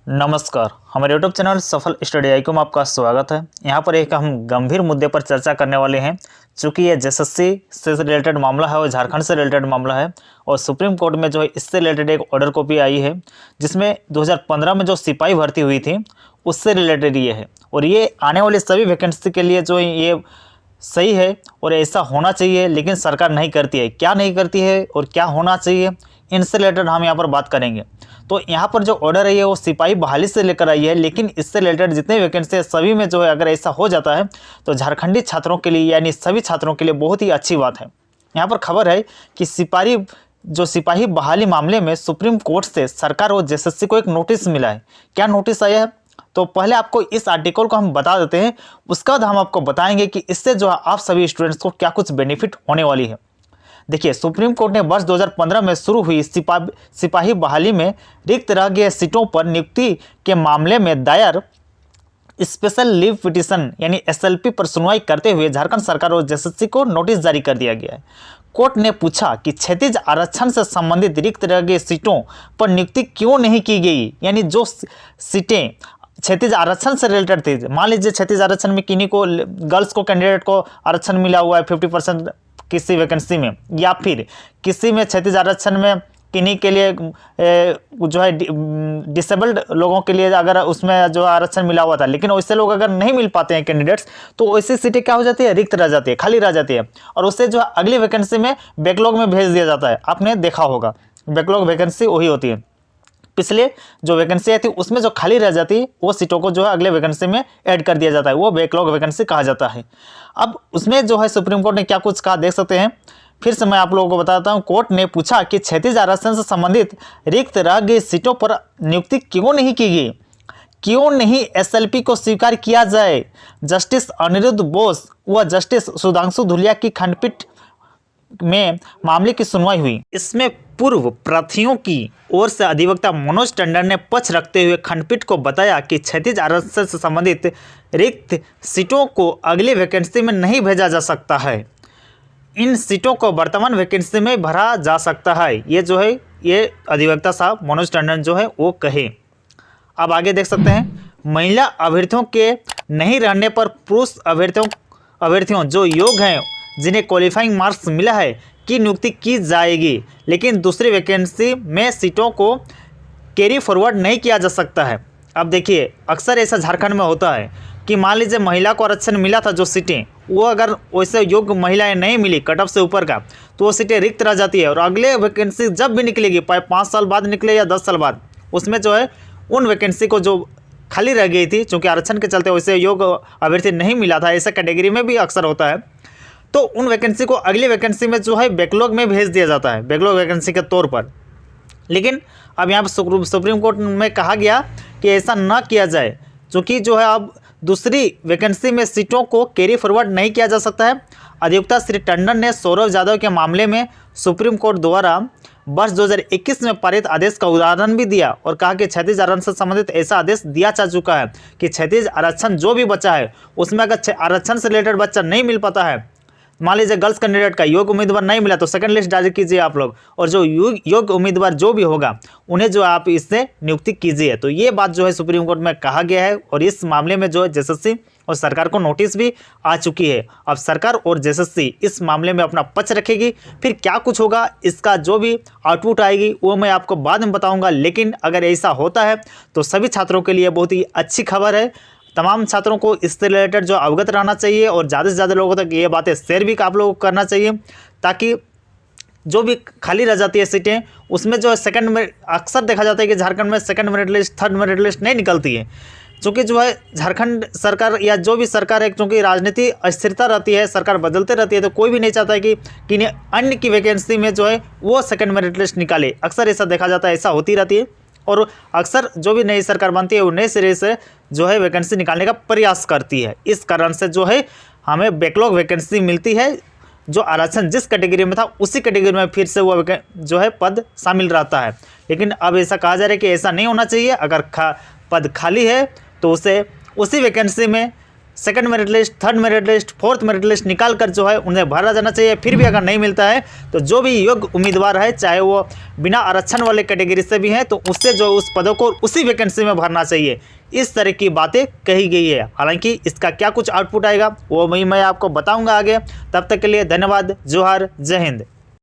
नमस्कार, हमारे YouTube channel सफल स्टडी आई में आपका स्वागत है। यहाँ पर एक हम गंभीर मुद्दे पर चर्चा करने वाले हैं। चूँकि ये एसएससी से रिलेटेड मामला है और झारखंड से रिलेटेड मामला है और सुप्रीम कोर्ट में जो है इससे रिलेटेड एक ऑर्डर कॉपी आई है, जिसमें 2015 में जो सिपाही भर्ती हुई थी उससे रिलेटेड ये है। और ये आने वाली सभी वैकेंसी के लिए जो है ये सही है और ऐसा होना चाहिए, लेकिन सरकार नहीं करती है। क्या नहीं करती है और क्या होना चाहिए, इनसे रिलेटेड हम यहाँ पर बात करेंगे। तो यहाँ पर जो ऑर्डर है वो सिपाही बहाली से लेकर आई है, लेकिन इससे रिलेटेड जितने वैकेंसी है सभी में जो है अगर ऐसा हो जाता है तो झारखंडी छात्रों के लिए यानी सभी छात्रों के लिए बहुत ही अच्छी बात है। यहाँ पर खबर है कि सिपाही बहाली मामले में सुप्रीम कोर्ट से सरकार और एसएससी को एक नोटिस मिला है। क्या नोटिस आया है, तो पहले आपको इस आर्टिकल को हम बता देते हैं, उसके बाद हम आपको बताएंगे कि इससे जो है आप सभी स्टूडेंट्स को क्या कुछ बेनिफिट होने वाली है। देखिए, सुप्रीम कोर्ट ने वर्ष 2015 में शुरू हुई सिपाही बहाली में रिक्त रह गए सीटों पर नियुक्ति के मामले में दायर स्पेशल लीव पिटीशन यानी एसएलपी पर सुनवाई करते हुए झारखंड सरकार और एसएससी को नोटिस जारी कर दिया गया है। कोर्ट ने पूछा कि क्षैतिज आरक्षण से संबंधित रिक्त रह गए सीटों पर नियुक्ति क्यों नहीं की गई, यानी जो सीटें क्षैतिज आरक्षण से रिलेटेड थी। मान लीजिए क्षैतिज आरक्षण में किन्हीं को गर्ल्स को कैंडिडेट को आरक्षण मिला हुआ है 50% किसी वैकेंसी में, या फिर किसी में क्षैतिज आरक्षण में किन्हीं के लिए जो है डिसेबल्ड लोगों के लिए अगर उसमें जो आरक्षण मिला हुआ था, लेकिन वैसे लोग अगर नहीं मिल पाते हैं कैंडिडेट्स, तो वैसी सीटें क्या हो जाती है, रिक्त रह जाती है, खाली रह जाती है और उससे जो है अगली वैकेंसी में बैकलॉग में भेज दिया जाता है। आपने देखा होगा बैकलॉग वैकेंसी वही होती है। पिछले जो वैकेंसी आई थी उसमें जो खाली रह जाती है वो सीटों को जो है अगले वैकेंसी में ऐड कर दिया जाता है, वो बैकलॉग वैकेंसी कहा जाता है। अब उसमें जो है सुप्रीम कोर्ट ने क्या कुछ कहा देख सकते हैं। फिर से मैं आप लोगों को बताता हूं। कोर्ट ने पूछा कि क्षैतिज आरक्षण से संबंधित रिक्त रह गई सीटों पर नियुक्ति क्यों नहीं की गई, क्यों नहीं एसएलपी को स्वीकार किया जाए। जस्टिस अनिरुद्ध बोस व जस्टिस सुधांशु धुलिया की खंडपीठ में मामले की सुनवाई हुई। इसमें पूर्व प्रार्थियों की ओर से अधिवक्ता मनोज टंडन ने पक्ष रखते हुए खंडपीठ को बताया कि क्षैतिज आरक्षण से संबंधित रिक्त सीटों को अगली वैकेंसी में नहीं भेजा जा सकता है, इन सीटों को वर्तमान वैकेंसी में भरा जा सकता है। ये जो है ये अधिवक्ता साहब मनोज टंडन जो है वो कहे। अब आगे देख सकते हैं, महिला अभ्यर्थियों के नहीं रहने पर पुरुष अभ्यर्थियों जो योग्य हैं जिन्हें क्वालिफाइंग मार्क्स मिला है की नियुक्ति की जाएगी, लेकिन दूसरी वैकेंसी में सीटों को कैरी फॉरवर्ड नहीं किया जा सकता है। अब देखिए, अक्सर ऐसा झारखंड में होता है कि मान लीजिए महिला को आरक्षण मिला था, जो सीटें वो अगर वैसे योग्य महिलाएं नहीं मिली कट ऑफ से ऊपर का, तो वो सीटें रिक्त रह जाती है और अगले वैकेंसी जब भी निकलेगी 5 साल बाद निकले या 10 साल बाद, उसमें जो है उन वैकेंसी को जो खाली रह गई थी, चूँकि आरक्षण के चलते वैसे योग्य अभ्यर्थी नहीं मिला था, ऐसा कैटेगरी में भी अक्सर होता है, तो उन वैकेंसी को अगली वैकेंसी में जो है बैकलॉग में भेज दिया जाता है, बैकलॉग वैकेंसी के तौर पर। लेकिन अब यहाँ पर सुप्रीम कोर्ट में कहा गया कि ऐसा ना किया जाए, क्योंकि जो है अब दूसरी वैकेंसी में सीटों को कैरी फॉरवर्ड नहीं किया जा सकता है। अधिवक्ता श्री टंडन ने सौरभ यादव के मामले में सुप्रीम कोर्ट द्वारा वर्ष 2021 में पारित आदेश का उदाहरण भी दिया और कहा कि क्षैतिज आरक्षण से संबंधित ऐसा आदेश दिया जा चुका है कि क्षैतिज आरक्षण जो भी बच्चा है उसमें अगर आरक्षण से रिलेटेड बच्चा नहीं मिल पाता है, मान लीजिए गर्ल्स कैंडिडेट का योग्य उम्मीदवार नहीं मिला, तो सेकंड लिस्ट जारी कीजिए आप लोग, और जो योग्य उम्मीदवार जो भी होगा उन्हें जो आप इससे नियुक्ति कीजिए। तो ये बात जो है सुप्रीम कोर्ट में कहा गया है और इस मामले में जो है एसएससी और सरकार को नोटिस भी आ चुकी है। अब सरकार और एसएससी इस मामले में अपना पक्ष रखेगी, फिर क्या कुछ होगा इसका जो भी आउटपुट आएगी वो मैं आपको बाद में बताऊँगा। लेकिन अगर ऐसा होता है तो सभी छात्रों के लिए बहुत ही अच्छी खबर है। तमाम छात्रों को इससे रिलेटेड जो अवगत रहना चाहिए और ज़्यादा से ज़्यादा लोगों तक ये बातें शेयर भी आप लोगों को करना चाहिए, ताकि जो भी खाली रह जाती है सीटें उसमें जो है सेकंड में अक्सर देखा जाता है कि झारखंड में second merit list, third merit list नहीं निकलती है, क्योंकि जो है झारखंड सरकार या जो भी सरकार है, क्योंकि राजनीति अस्थिरता रहती है, सरकार बदलते रहती है, तो कोई भी नहीं चाहता है कि किन्हीं अन्य की वैकेंसी में जो है वो सेकंड मेरिट लिस्ट निकाले। अक्सर ऐसा देखा जाता है, ऐसा होती रहती है और अक्सर जो भी नई सरकार बनती है वो नए सिरे से जो है वैकेंसी निकालने का प्रयास करती है। इस कारण से जो है हमें बैकलॉग वैकेंसी मिलती है, जो आरक्षण जिस कैटेगरी में था उसी कैटेगरी में फिर से वो जो है पद शामिल रहता है। लेकिन अब ऐसा कहा जा रहा है कि ऐसा नहीं होना चाहिए। अगर पद खाली है तो उसे उसी वैकेंसी में second merit list, third merit list, fourth merit list निकाल कर जो है उन्हें भरा जाना चाहिए। फिर भी अगर नहीं मिलता है तो जो भी योग्य उम्मीदवार है, चाहे वो बिना आरक्षण वाले कैटेगरी से भी हैं, तो उससे जो उस पदों को उसी वैकेंसी में भरना चाहिए। इस तरह की बातें कही गई है। हालांकि इसका क्या कुछ आउटपुट आएगा वो मैं आपको बताऊंगा आगे। तब तक के लिए धन्यवाद। जोहार, जय हिंद।